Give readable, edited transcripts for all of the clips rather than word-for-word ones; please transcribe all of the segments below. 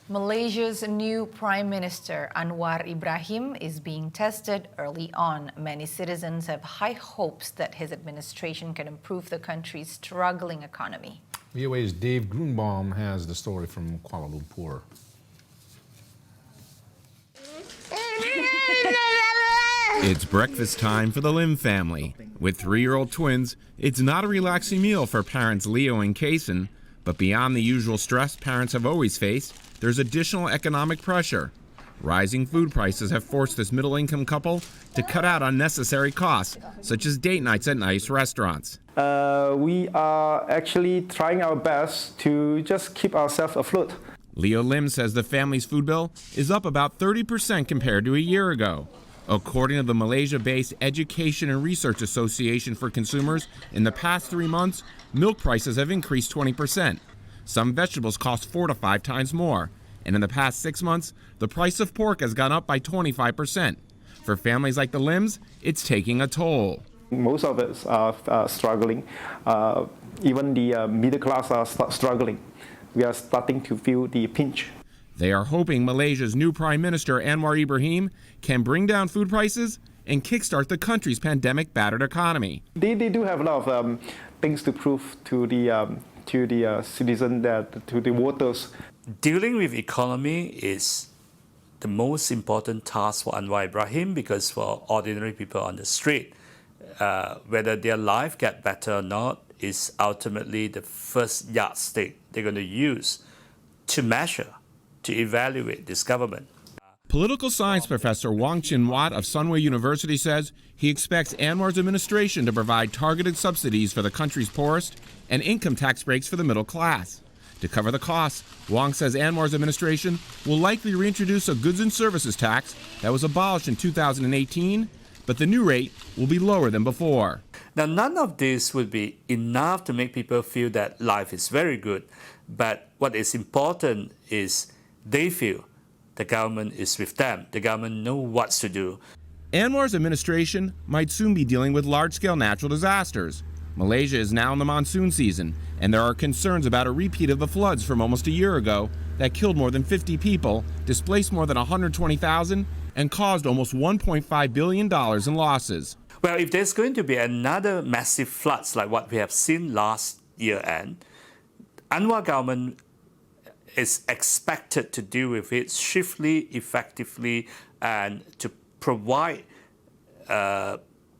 Malaysia's new Prime Minister, Anwar Ibrahim, is being tested early on. Many citizens have high hopes that his administration can improve the country's struggling economy. VOA's Dave Grunbaum has the story from Kuala Lumpur. It's breakfast time for the Lim family. With 3-year-old twins, it's not a relaxing meal for parents Leo and Kason, but beyond the usual stress parents have always faced, there's additional economic pressure. Rising food prices have forced this middle-income couple to cut out unnecessary costs, such as date nights at nice restaurants. We are actually trying our best to just keep ourselves afloat. Leo Lim says the family's food bill is up about 30% compared to a year ago. According to the Malaysia-based Education and Research Association for Consumers, in the past 3 months, milk prices have increased 20%. Some vegetables cost 4 to 5 times more. And in the past 6 months, the price of pork has gone up by 25%. For families like the Lims, it's taking a toll. Most of us are struggling. Even the middle class are struggling. We are starting to feel the pinch. They are hoping Malaysia's new Prime Minister, Anwar Ibrahim, can bring down food prices and kickstart the country's pandemic-battered economy. They do have a lot of things to prove to the citizen, to the voters. Dealing with economy is the most important task for Anwar Ibrahim, because for ordinary people on the street, whether their life get better or not is ultimately the first yardstick they're going to use to measure, to evaluate this government. Political science professor Wong Chin Wat of Sunway University says he expects Anwar's administration to provide targeted subsidies for the country's poorest and income tax breaks for the middle class. To cover the costs, Wong says Anwar's administration will likely reintroduce a goods and services tax that was abolished in 2018, but the new rate will be lower than before. Now, none of this would be enough to make people feel that life is very good, but what is important is they feel the government is with them. The government knows what to do. Anwar's administration might soon be dealing with large-scale natural disasters. Malaysia is now in the monsoon season, and there are concerns about a repeat of the floods from almost a year ago that killed more than 50 people, displaced more than 120,000, and caused almost $1.5 billion in losses. Well, if there's going to be another massive floods like what we have seen last year end, Anwar government is expected to deal with it swiftly, effectively, and to provide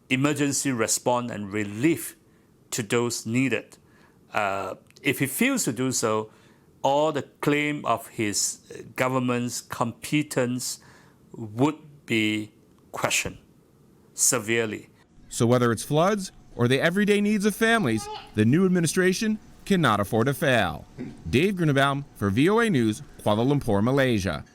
emergency response and relief to those needed. If he fails to do so, all the claim of his government's competence would be questioned severely. So whether it's floods or the everyday needs of families, the new administration cannot afford to fail. Dave Grunbaum for VOA News, Kuala Lumpur, Malaysia.